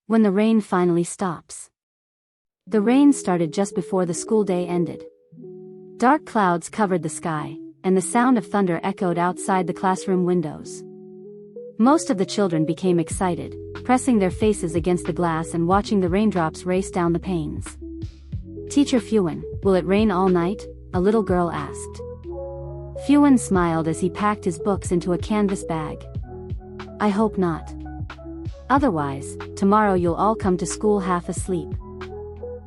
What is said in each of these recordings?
When the rain finally stops. The rain started just before the school day ended. Dark clouds covered the sky, and the sound of thunder echoed outside the classroom windows. Most of the children became excited, pressing their faces against the glass and watching the raindrops race down the panes. "Teacher Phuwin, will it rain all night?" a little girl asked. Phuwin smiled as he packed his books into a canvas bag. "I hope not. Otherwise, tomorrow you'll all come to school half asleep."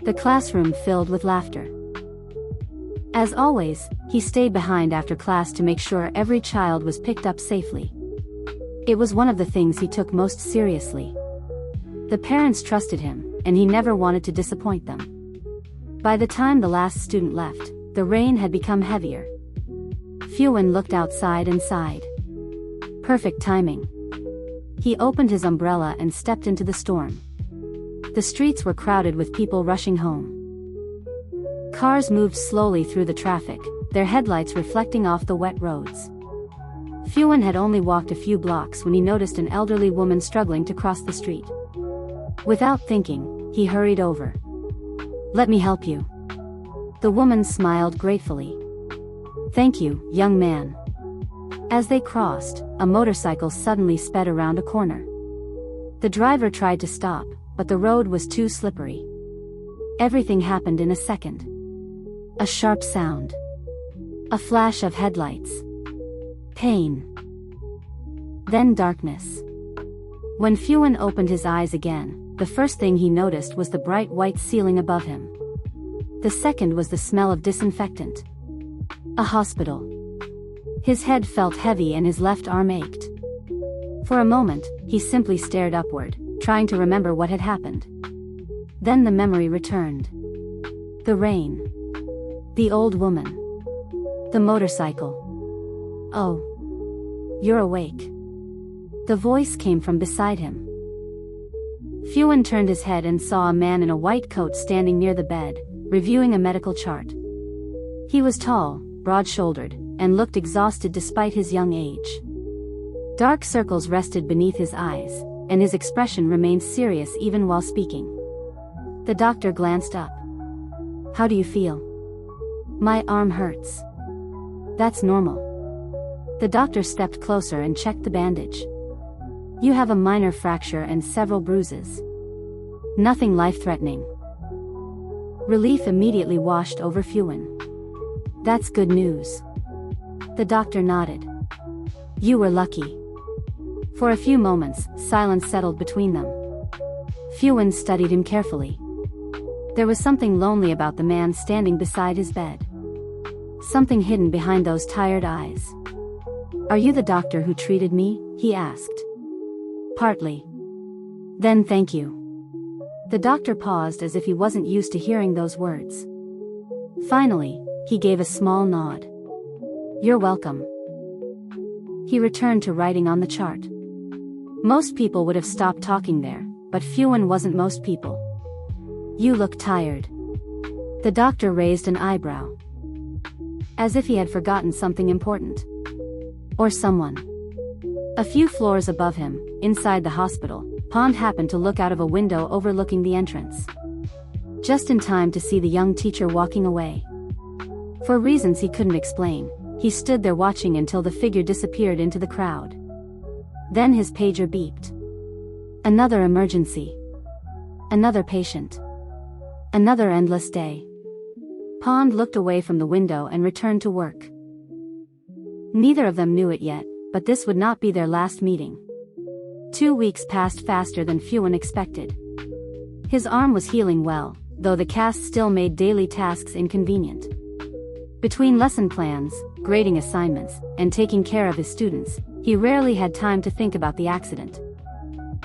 The classroom filled with laughter. As always, he stayed behind after class to make sure every child was picked up safely. It was one of the things he took most seriously. The parents trusted him, and he never wanted to disappoint them. By the time the last student left, the rain had become heavier. Phuwin looked outside and sighed. Perfect timing. He opened his umbrella and stepped into the storm. The streets were crowded with people rushing home. Cars moved slowly through the traffic, their headlights reflecting off the wet roads. Phuwin had only walked a few blocks when he noticed an elderly woman struggling to cross the street. Without thinking, he hurried over. "Let me help you." The woman smiled gratefully. "Thank you, young man." As they crossed, a motorcycle suddenly sped around a corner. The driver tried to stop, but the road was too slippery. Everything happened in a second. A sharp sound. A flash of headlights. Pain. Then darkness. When Phuwin opened his eyes again, the first thing he noticed was the bright white ceiling above him. The second was the smell of disinfectant. A hospital. His head felt heavy and his left arm ached. For a moment, he simply stared upward, trying to remember what had happened. Then the memory returned. The rain. The old woman. The motorcycle. "Oh. You're awake." The voice came from beside him. Phuwin turned his head and saw a man in a white coat standing near the bed, reviewing a medical chart. He was tall, broad-shouldered, and looked exhausted despite his young age. Dark circles rested beneath his eyes, and his expression remained serious even while speaking. The doctor glanced up. "How do you feel?" "My arm hurts." "That's normal." The doctor stepped closer and checked the bandage. "You have a minor fracture and several bruises. Nothing life-threatening." Relief immediately washed over Phuwin. "That's good news." The doctor nodded. "You were lucky." For a few moments, silence settled between them. Phuwin studied him carefully. There was something lonely about the man standing beside his bed. Something hidden behind those tired eyes. "Are you the doctor who treated me?" he asked. "Partly." "Then thank you." The doctor paused as if he wasn't used to hearing those words. Finally, he gave a small nod. "You're welcome." He returned to writing on the chart. Most people would have stopped talking there, but Phuwin wasn't most people. "You look tired." The doctor raised an eyebrow. As if he had forgotten something important. Or someone. A few floors above him, inside the hospital, Pond happened to look out of a window overlooking the entrance. Just in time to see the young teacher walking away. For reasons he couldn't explain, he stood there watching until the figure disappeared into the crowd. Then his pager beeped. Another emergency. Another patient. Another endless day. Pond looked away from the window and returned to work. Neither of them knew it yet, but this would not be their last meeting. 2 weeks passed faster than Phuwin expected. His arm was healing well, though the cast still made daily tasks inconvenient. Between lesson plans, grading assignments, and taking care of his students, he rarely had time to think about the accident.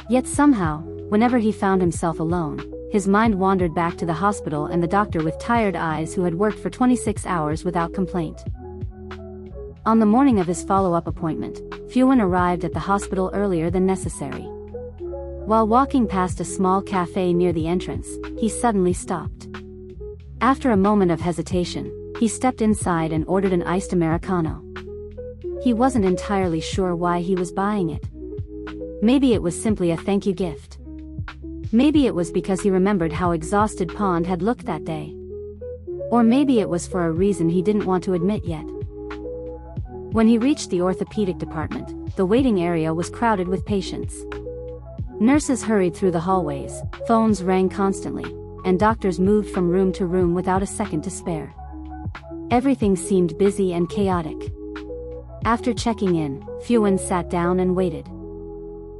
Yet somehow, whenever he found himself alone, his mind wandered back to the hospital and the doctor with tired eyes who had worked for 26 hours without complaint. On the morning of his follow-up appointment, Phuwin arrived at the hospital earlier than necessary. While walking past a small cafe near the entrance, he suddenly stopped. After a moment of hesitation, he stepped inside and ordered an iced Americano. He wasn't entirely sure why he was buying it. Maybe it was simply a thank you gift. Maybe it was because he remembered how exhausted Pond had looked that day. Or maybe it was for a reason he didn't want to admit yet. When he reached the orthopedic department, the waiting area was crowded with patients. Nurses hurried through the hallways, phones rang constantly, and doctors moved from room to room without a second to spare. Everything seemed busy and chaotic. After checking in, Phuwin sat down and waited.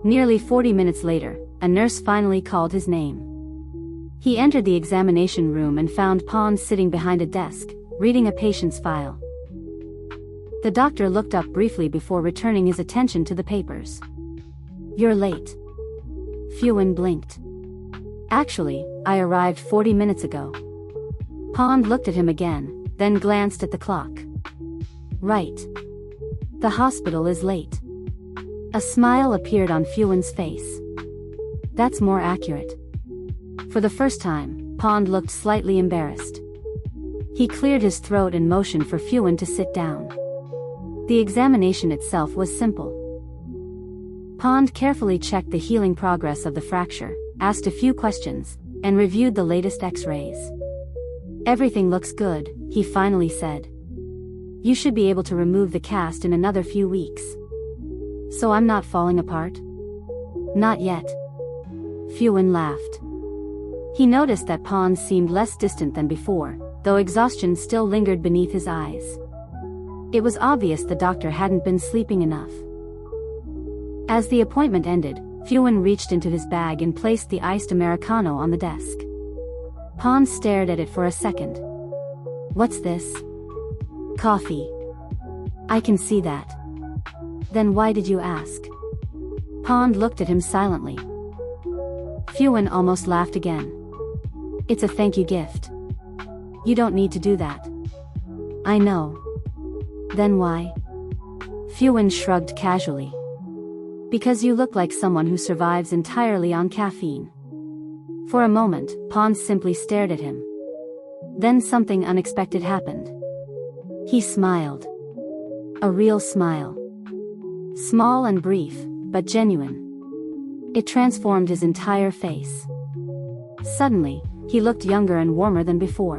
Nearly 40 minutes later, a nurse finally called his name. He entered the examination room and found Pond sitting behind a desk, reading a patient's file. The doctor looked up briefly before returning his attention to the papers. "You're late." Phuwin blinked. "Actually, I arrived 40 minutes ago." Pond looked at him again, then glanced at the clock. "Right. The hospital is late." A smile appeared on Phuwin's face. "That's more accurate." For the first time, Pond looked slightly embarrassed. He cleared his throat and motioned for Phuwin to sit down. The examination itself was simple. Pond carefully checked the healing progress of the fracture, asked a few questions, and reviewed the latest X-rays. "Everything looks good," he finally said. "You should be able to remove the cast in another few weeks." "So I'm not falling apart?" "Not yet." Phuwin laughed. He noticed that Pond seemed less distant than before, though exhaustion still lingered beneath his eyes. It was obvious the doctor hadn't been sleeping enough. As the appointment ended, Phuwin reached into his bag and placed the iced Americano on the desk. Pond stared at it for a second. "What's this?" "Coffee." "I can see that." "Then why did you ask?" Pond looked at him silently. Phuwin almost laughed again. "It's a thank you gift." "You don't need to do that." "I know." "Then why?" Phuwin shrugged casually. "Because you look like someone who survives entirely on caffeine." For a moment, Pond simply stared at him. Then something unexpected happened. He smiled. A real smile. Small and brief, but genuine. It transformed his entire face. Suddenly, he looked younger and warmer than before.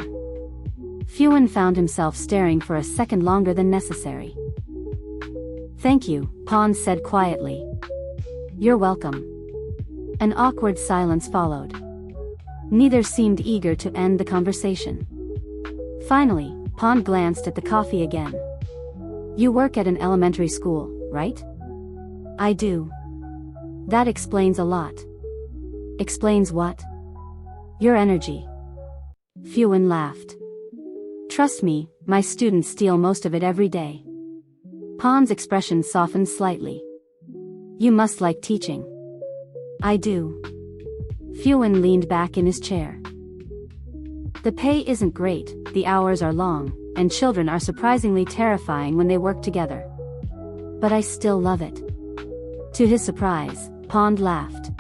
Phuwin found himself staring for a second longer than necessary. "Thank you," Pond said quietly. "You're welcome." An awkward silence followed. Neither seemed eager to end the conversation. Finally, Pond glanced at the coffee again. "You work at an elementary school, right?" "I do." "That explains a lot." "Explains what?" "Your energy." Phuwin laughed. "Trust me, my students steal most of it every day." Pond's expression softened slightly. "You must like teaching." "I do." Phuwin leaned back in his chair. "The pay isn't great, the hours are long, and children are surprisingly terrifying when they work together. But I still love it." To his surprise, Pond laughed.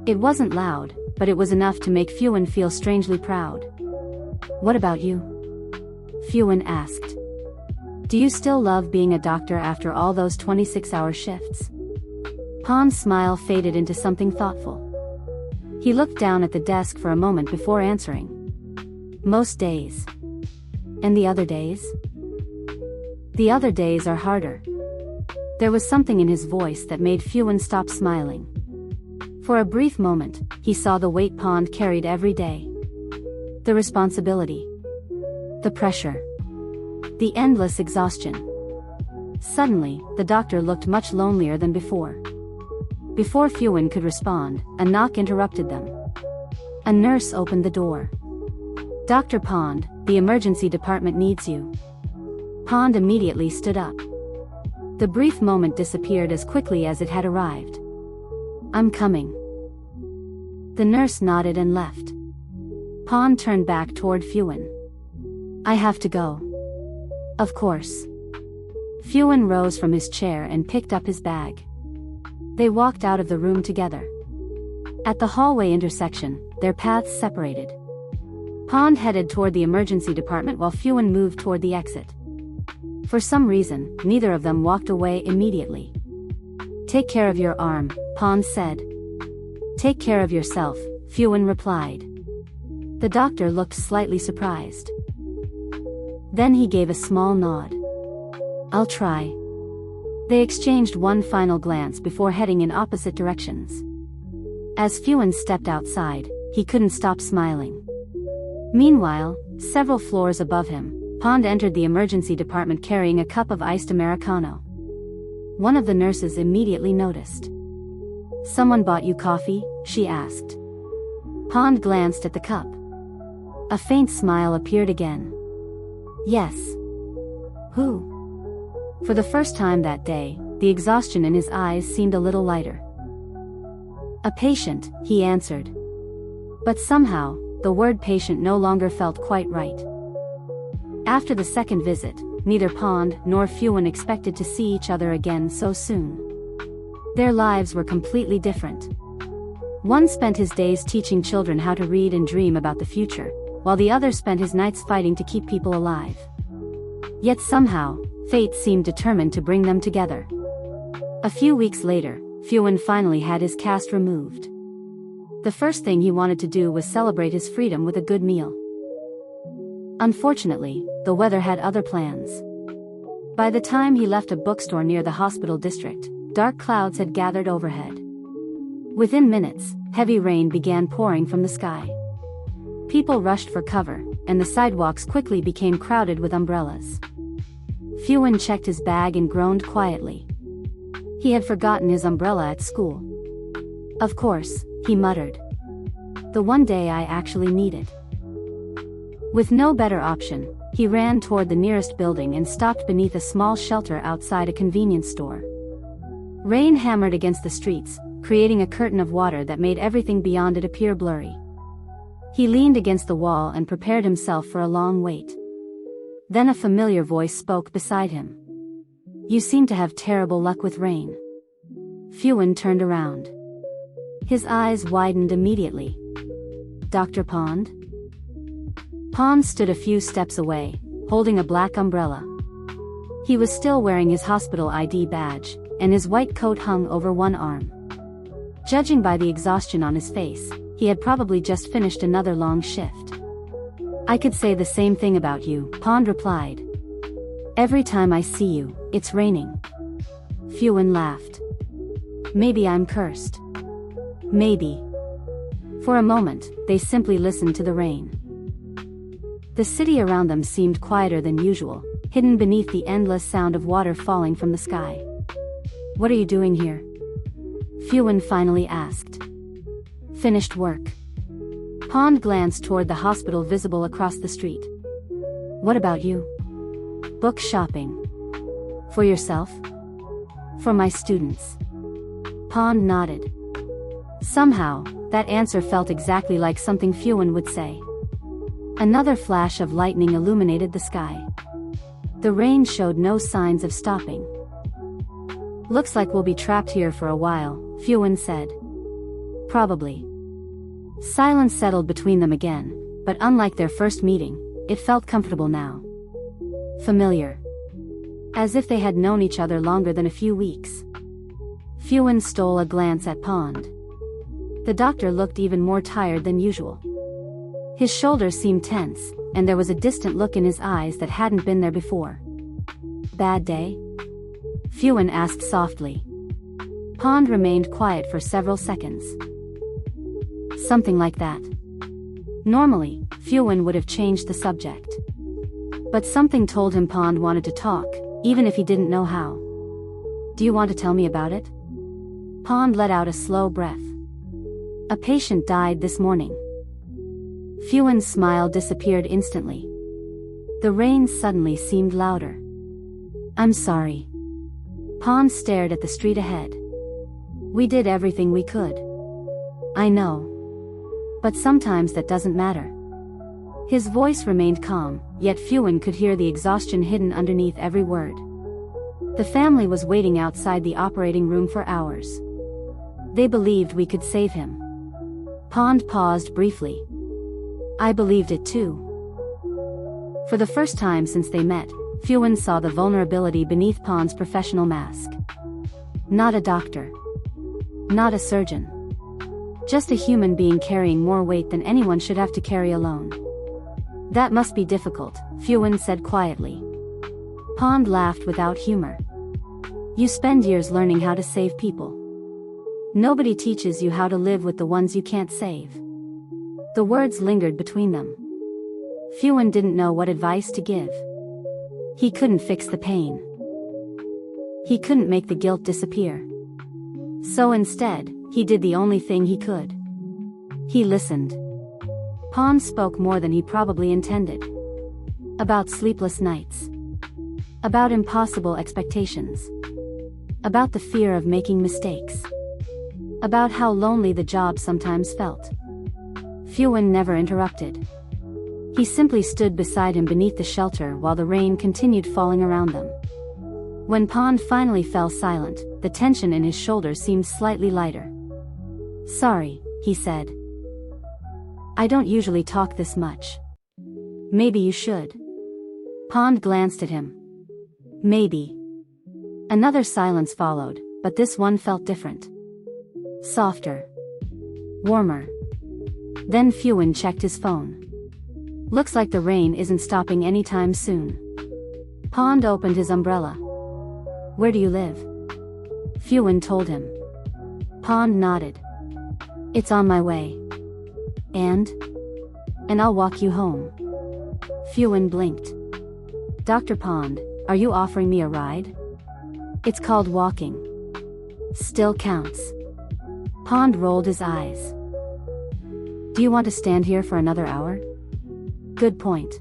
It wasn't loud, but it was enough to make Phuwin feel strangely proud. "What about you?" Phuwin asked. "Do you still love being a doctor after all those 26-hour shifts?" Pond's smile faded into something thoughtful. He looked down at the desk for a moment before answering. "Most days." "And the other days?" "The other days are harder." There was something in his voice that made Phuwin stop smiling. For a brief moment, he saw the weight Pond carried every day. The responsibility. The pressure. The endless exhaustion. Suddenly, the doctor looked much lonelier than before. Before Phuwin could respond, a knock interrupted them. A nurse opened the door. "Dr. Pond, the emergency department needs you." Pond immediately stood up. The brief moment disappeared as quickly as it had arrived. "I'm coming." The nurse nodded and left. Pond turned back toward Phuwin. "I have to go." "Of course." Phuwin rose from his chair and picked up his bag. They walked out of the room together. At the hallway intersection, their paths separated. Pond headed toward the emergency department while Phuwin moved toward the exit. For some reason, neither of them walked away immediately. "Take care of your arm," Pond said. Take care of yourself, Phuwin replied. The doctor looked slightly surprised. Then he gave a small nod. I'll try. They exchanged one final glance before heading in opposite directions. As Phuwin stepped outside, he couldn't stop smiling. Meanwhile, several floors above him, Pond entered the emergency department carrying a cup of iced Americano. One of the nurses immediately noticed. Someone bought you coffee? She asked. Pond glanced at the cup. A faint smile appeared again. Yes. Who? For the first time that day, the exhaustion in his eyes seemed a little lighter. A patient, he answered. But somehow, the word patient no longer felt quite right. After the second visit, neither Pond nor Phuwin expected to see each other again so soon. Their lives were completely different. One spent his days teaching children how to read and dream about the future, while the other spent his nights fighting to keep people alive. Yet somehow, fate seemed determined to bring them together. A few weeks later, Phuwin finally had his cast removed. The first thing he wanted to do was celebrate his freedom with a good meal. Unfortunately, the weather had other plans. By the time he left a bookstore near the hospital district, dark clouds had gathered overhead. Within minutes, heavy rain began pouring from the sky. People rushed for cover, and the sidewalks quickly became crowded with umbrellas. Phuwin checked his bag and groaned quietly. He had forgotten his umbrella at school. Of course, he muttered. The one day I actually need it. With no better option, he ran toward the nearest building and stopped beneath a small shelter outside a convenience store. Rain hammered against the streets, creating a curtain of water that made everything beyond it appear blurry. He leaned against the wall and prepared himself for a long wait. Then a familiar voice spoke beside him. You seem to have terrible luck with rain. Phuwin turned around. His eyes widened immediately. Dr. Pond? Pond stood a few steps away, holding a black umbrella. He was still wearing his hospital ID badge, and his white coat hung over one arm. Judging by the exhaustion on his face, he had probably just finished another long shift. I could say the same thing about you, Pond replied. Every time I see you, it's raining. Phuwin laughed. Maybe I'm cursed. Maybe. For a moment, they simply listened to the rain. The city around them seemed quieter than usual, hidden beneath the endless sound of water falling from the sky. What are you doing here? Phuwin finally asked. Finished work. Pond glanced toward the hospital visible across the street. What about you? Book shopping. For yourself? For my students. Pond nodded. Somehow, that answer felt exactly like something Phuwin would say. Another flash of lightning illuminated the sky. The rain showed no signs of stopping. Looks like we'll be trapped here for a while, Phuwin said. Probably. Silence settled between them again, but unlike their first meeting, it felt comfortable now. Familiar. As if they had known each other longer than a few weeks. Phuwin stole a glance at Pond. The doctor looked even more tired than usual. His shoulders seemed tense, and there was a distant look in his eyes that hadn't been there before. Bad day? Phuwin asked softly. Pond remained quiet for several seconds. Something like that. Normally, Phuwin would have changed the subject. But something told him Pond wanted to talk, even if he didn't know how. Do you want to tell me about it? Pond let out a slow breath. A patient died this morning. Phuwin's smile disappeared instantly. The rain suddenly seemed louder. I'm sorry. Pond stared at the street ahead. We did everything we could. I know. But sometimes that doesn't matter. His voice remained calm, yet Phuwin could hear the exhaustion hidden underneath every word. The family was waiting outside the operating room for hours. They believed we could save him. Pond paused briefly. I believed it too. For the first time since they met, Phuwin saw the vulnerability beneath Pond's professional mask. Not a doctor. Not a surgeon. Just a human being carrying more weight than anyone should have to carry alone. That must be difficult, Phuwin said quietly. Pond laughed without humor. You spend years learning how to save people. Nobody teaches you how to live with the ones you can't save. The words lingered between them. Phuwin didn't know what advice to give. He couldn't fix the pain. He couldn't make the guilt disappear. So instead, he did the only thing he could. He listened. Pond spoke more than he probably intended. About sleepless nights. About impossible expectations. About the fear of making mistakes. About how lonely the job sometimes felt. Phuwin never interrupted. He simply stood beside him beneath the shelter while the rain continued falling around them. When Pond finally fell silent, the tension in his shoulders seemed slightly lighter. Sorry, he said. I don't usually talk this much. Maybe you should. Pond glanced at him. Maybe. Another silence followed, but this one felt different. Softer. Warmer. Then Phuwin checked his phone. Looks like the rain isn't stopping anytime soon. Pond opened his umbrella. Where do you live? Phuwin told him. Pond nodded. It's on my way. And I'll walk you home. Phuwin blinked. Dr. Pond, are you offering me a ride? It's called walking. Still counts. Pond rolled his eyes. Do you want to stand here for another hour? Good point.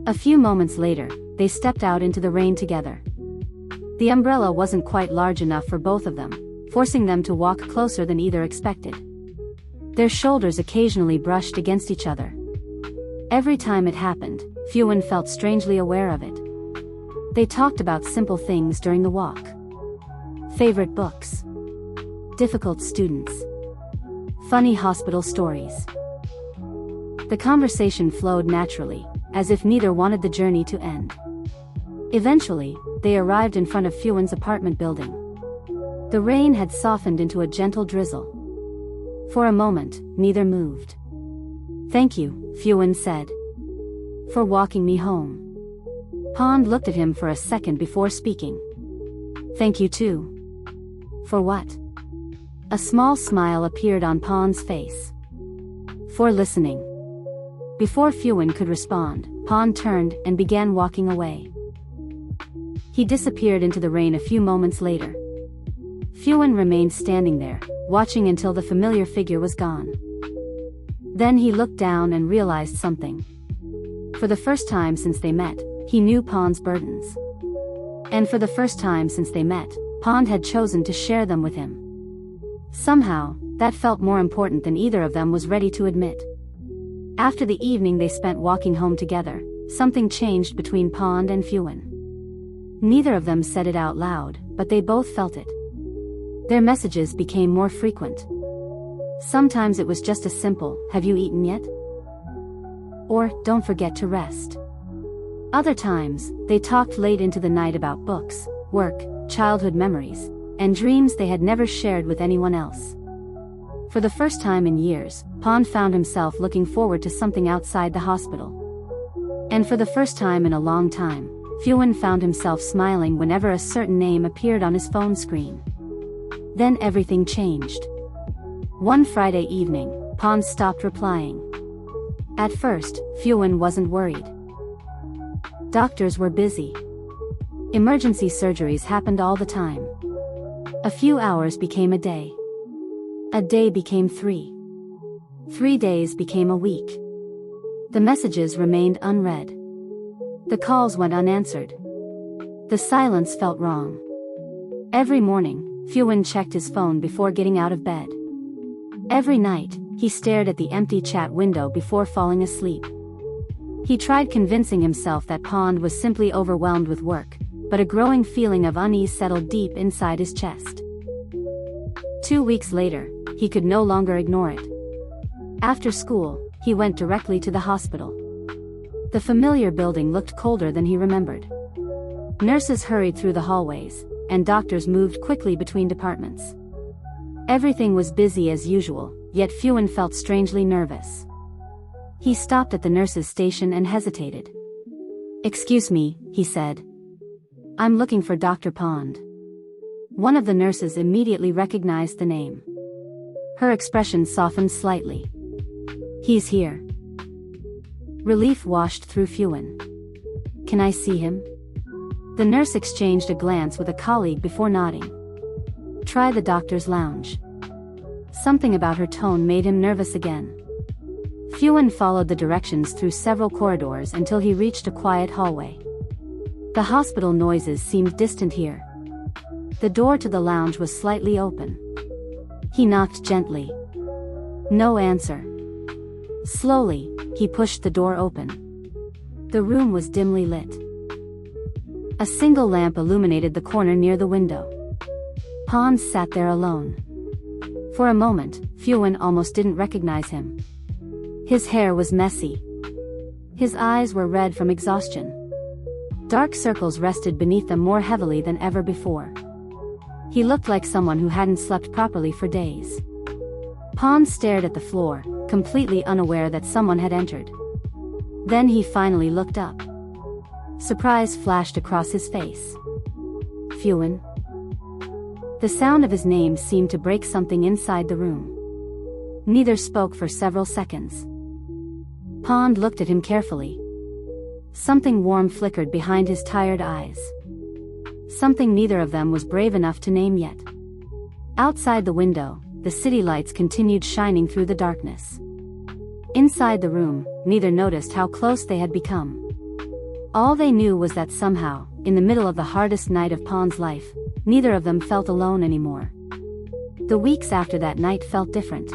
A few moments later, they stepped out into the rain together. The umbrella wasn't quite large enough for both of them, forcing them to walk closer than either expected. Their shoulders occasionally brushed against each other. Every time it happened, Phuwin felt strangely aware of it. They talked about simple things during the walk. Favorite books. Difficult students. Funny hospital stories. The conversation flowed naturally, as if neither wanted the journey to end. Eventually, they arrived in front of Phuwin's apartment building. The rain had softened into a gentle drizzle. For a moment, neither moved. Thank you, Phuwin said. For walking me home. Pond looked at him for a second before speaking. Thank you too. For what? A small smile appeared on Pond's face. For listening. Before Phuwin could respond, Pond turned and began walking away. He disappeared into the rain a few moments later. Phuwin remained standing there, watching until the familiar figure was gone. Then he looked down and realized something. For the first time since they met, he knew Pond's burdens. And for the first time since they met, Pond had chosen to share them with him. Somehow, that felt more important than either of them was ready to admit. After the evening they spent walking home together, something changed between Pond and Phuwin. Neither of them said it out loud, but they both felt it. Their messages became more frequent. Sometimes it was just a simple, "Have you eaten yet?" Or, "Don't forget to rest." Other times, they talked late into the night about books, work, childhood memories, and dreams they had never shared with anyone else. For the first time in years, Pond found himself looking forward to something outside the hospital. And for the first time in a long time, Phuwin found himself smiling whenever a certain name appeared on his phone screen. Then everything changed. One Friday evening, Pond stopped replying. At first, Phuwin wasn't worried. Doctors were busy. Emergency surgeries happened all the time. A few hours became a day. A day became 3. 3 days became a week. The messages remained unread. The calls went unanswered. The silence felt wrong. Every morning, Phuwin checked his phone before getting out of bed. Every night, he stared at the empty chat window before falling asleep. He tried convincing himself that Pond was simply overwhelmed with work, but a growing feeling of unease settled deep inside his chest. 2 weeks later, he could no longer ignore it. After school, he went directly to the hospital. The familiar building looked colder than he remembered. Nurses hurried through the hallways, and doctors moved quickly between departments. Everything was busy as usual, yet Phuwin felt strangely nervous. He stopped at the nurse's station and hesitated. "Excuse me," he said. "I'm looking for Dr. Pond." One of the nurses immediately recognized the name. Her expression softened slightly. "He's here." Relief washed through Phuwin. "Can I see him?" The nurse exchanged a glance with a colleague before nodding. "Try the doctor's lounge." Something about her tone made him nervous again. Phuwin followed the directions through several corridors until he reached a quiet hallway. The hospital noises seemed distant here. The door to the lounge was slightly open. He knocked gently. No answer. Slowly, he pushed the door open. The room was dimly lit. A single lamp illuminated the corner near the window. Pond sat there alone. For a moment, Phuwin almost didn't recognize him. His hair was messy. His eyes were red from exhaustion. Dark circles rested beneath them more heavily than ever before. He looked like someone who hadn't slept properly for days. Pond stared at the floor, completely unaware that someone had entered. Then he finally looked up. Surprise flashed across his face. "Phuwin?" The sound of his name seemed to break something inside the room. Neither spoke for several seconds. Pond looked at him carefully. Something warm flickered behind his tired eyes. Something neither of them was brave enough to name yet. Outside the window, the city lights continued shining through the darkness. Inside the room, neither noticed how close they had become. All they knew was that somehow, in the middle of the hardest night of Pond's life, neither of them felt alone anymore. The weeks after that night felt different.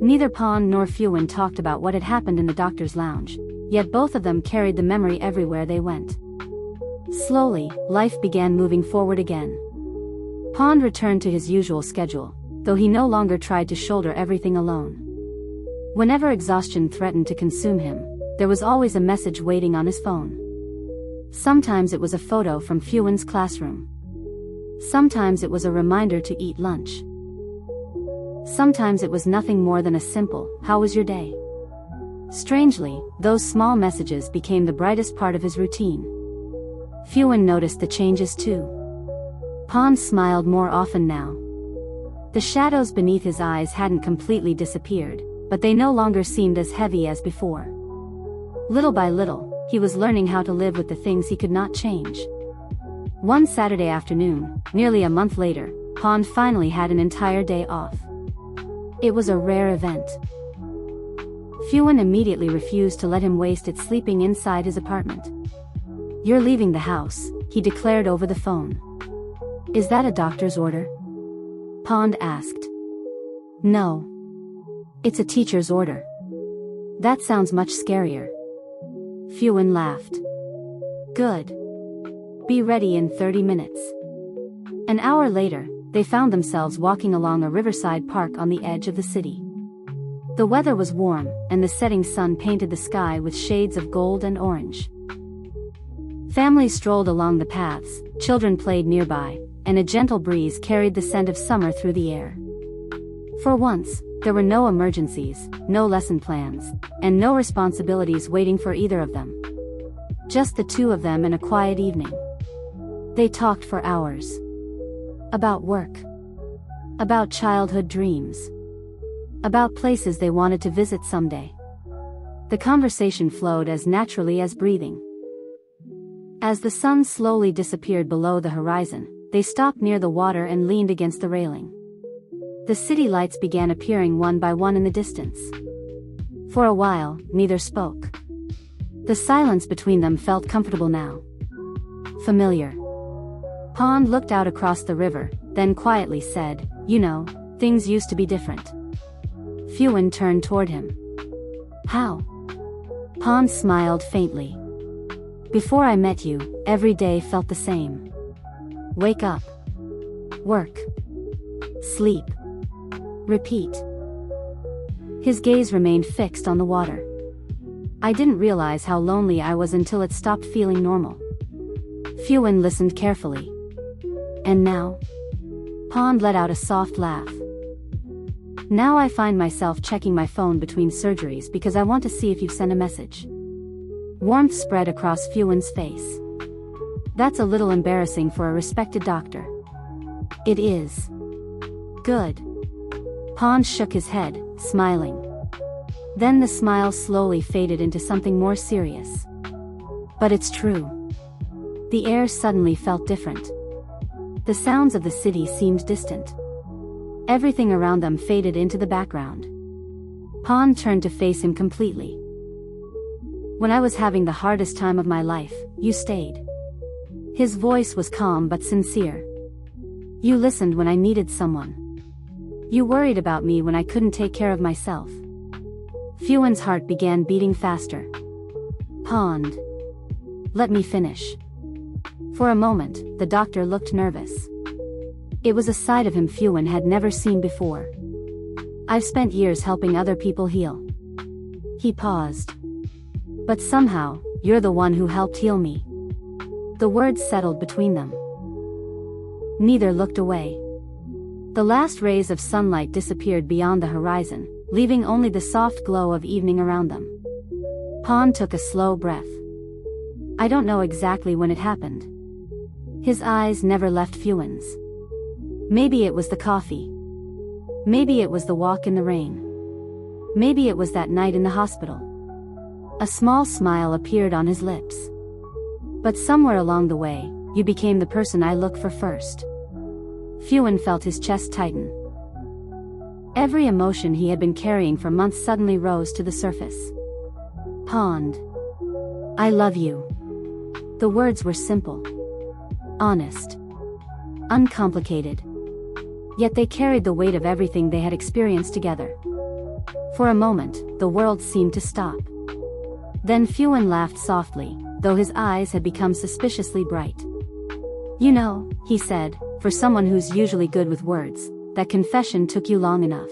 Neither Pond nor Phuwin talked about what had happened in the doctor's lounge, yet both of them carried the memory everywhere they went. Slowly, life began moving forward again. Pond returned to his usual schedule, though he no longer tried to shoulder everything alone. Whenever exhaustion threatened to consume him, there was always a message waiting on his phone. Sometimes it was a photo from Phuwin's classroom. Sometimes it was a reminder to eat lunch. Sometimes it was nothing more than a simple, "How was your day?" Strangely, those small messages became the brightest part of his routine. Phuwin noticed the changes too. Pond smiled more often now. The shadows beneath his eyes hadn't completely disappeared, but they no longer seemed as heavy as before. Little by little, he was learning how to live with the things he could not change. One Saturday afternoon, nearly a month later, Pond finally had an entire day off. It was a rare event. Phuwin immediately refused to let him waste it sleeping inside his apartment. "You're leaving the house," he declared over the phone. "Is that a doctor's order?" Pond asked. "No. It's a teacher's order." "That sounds much scarier." Phuwin laughed. "Good. Be ready in 30 minutes. An hour later, they found themselves walking along a riverside park on the edge of the city. The weather was warm, and the setting sun painted the sky with shades of gold and orange. Families strolled along the paths, children played nearby, and a gentle breeze carried the scent of summer through the air. For once, there were no emergencies, no lesson plans, and no responsibilities waiting for either of them. Just the two of them in a quiet evening. They talked for hours. About work. About childhood dreams. About places they wanted to visit someday. The conversation flowed as naturally as breathing. As the sun slowly disappeared below the horizon, they stopped near the water and leaned against the railing. The city lights began appearing one by one in the distance. For a while, neither spoke. The silence between them felt comfortable now. Familiar. Pond looked out across the river, then quietly said, "You know, things used to be different." Phuwin turned toward him. "How?" Pond smiled faintly. "Before I met you, every day felt the same. Wake up. Work. Sleep. Repeat." His gaze remained fixed on the water. "I didn't realize how lonely I was until it stopped feeling normal." Phuwin listened carefully. "And now?" Pond let out a soft laugh. Now I find myself checking my phone between surgeries because I want to see if you've sent a message. Warmth spread across Phuwin's face. That's a little embarrassing for a respected doctor. It is. Good. Pond shook his head, smiling. Then the smile slowly faded into something more serious. But it's true. The air suddenly felt different. The sounds of the city seemed distant. Everything around them faded into the background. Pond turned to face him completely. When I was having the hardest time of my life, you stayed. His voice was calm but sincere. You listened when I needed someone. You worried about me when I couldn't take care of myself. Phuwin's heart began beating faster. Pond. Let me finish. For a moment, the doctor looked nervous. It was a side of him Phuwin had never seen before. I've spent years helping other people heal. He paused. But somehow, you're the one who helped heal me. The words settled between them. Neither looked away. The last rays of sunlight disappeared beyond the horizon, leaving only the soft glow of evening around them. Pond took a slow breath. I don't know exactly when it happened. His eyes never left Phuwin's. Maybe it was the coffee. Maybe it was the walk in the rain. Maybe it was that night in the hospital. A small smile appeared on his lips. But somewhere along the way, you became the person I look for first. Phuwin felt his chest tighten. Every emotion he had been carrying for months suddenly rose to the surface. Pond. I love you. The words were simple. Honest. Uncomplicated. Yet they carried the weight of everything they had experienced together. For a moment, the world seemed to stop. Then Phuwin laughed softly, though his eyes had become suspiciously bright. You know, he said, for someone who's usually good with words, that confession took you long enough.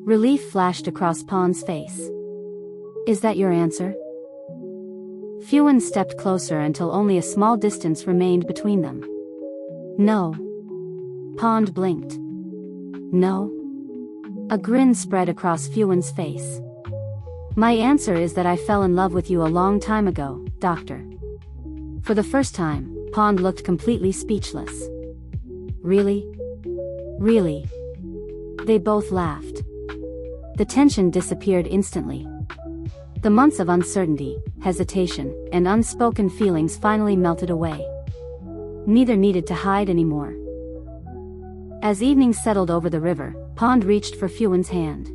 Relief flashed across Pond's face. Is that your answer? Phuwin stepped closer until only a small distance remained between them. No. Pond blinked. No. A grin spread across Phuwin's face. My answer is that I fell in love with you a long time ago, Doctor. For the first time, Pond looked completely speechless. Really? Really? They both laughed. The tension disappeared instantly. The months of uncertainty, hesitation, and unspoken feelings finally melted away. Neither needed to hide anymore. As evening settled over the river, Pond reached for Phuwin's hand.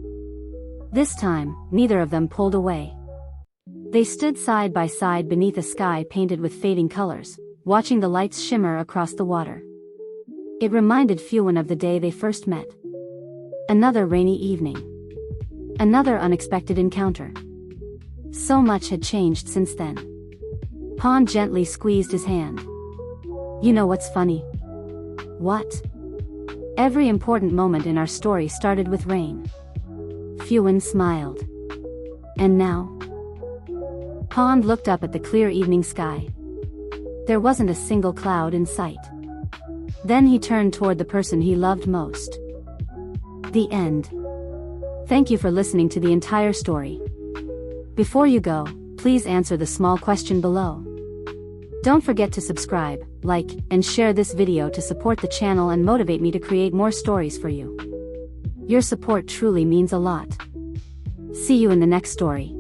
This time, neither of them pulled away. They stood side by side beneath a sky painted with fading colors, watching the lights shimmer across the water. It reminded Phuwin of the day they first met. Another rainy evening. Another unexpected encounter. So much had changed since then. Pond gently squeezed his hand. You know what's funny? What? Every important moment in our story started with rain. Phuwin smiled. And now? Pond looked up at the clear evening sky. There wasn't a single cloud in sight. Then he turned toward the person he loved most. The end. Thank you for listening to the entire story. Before you go, please answer the small question below. Don't forget to subscribe, like, and share this video to support the channel and motivate me to create more stories for you. Your support truly means a lot. See you in the next story.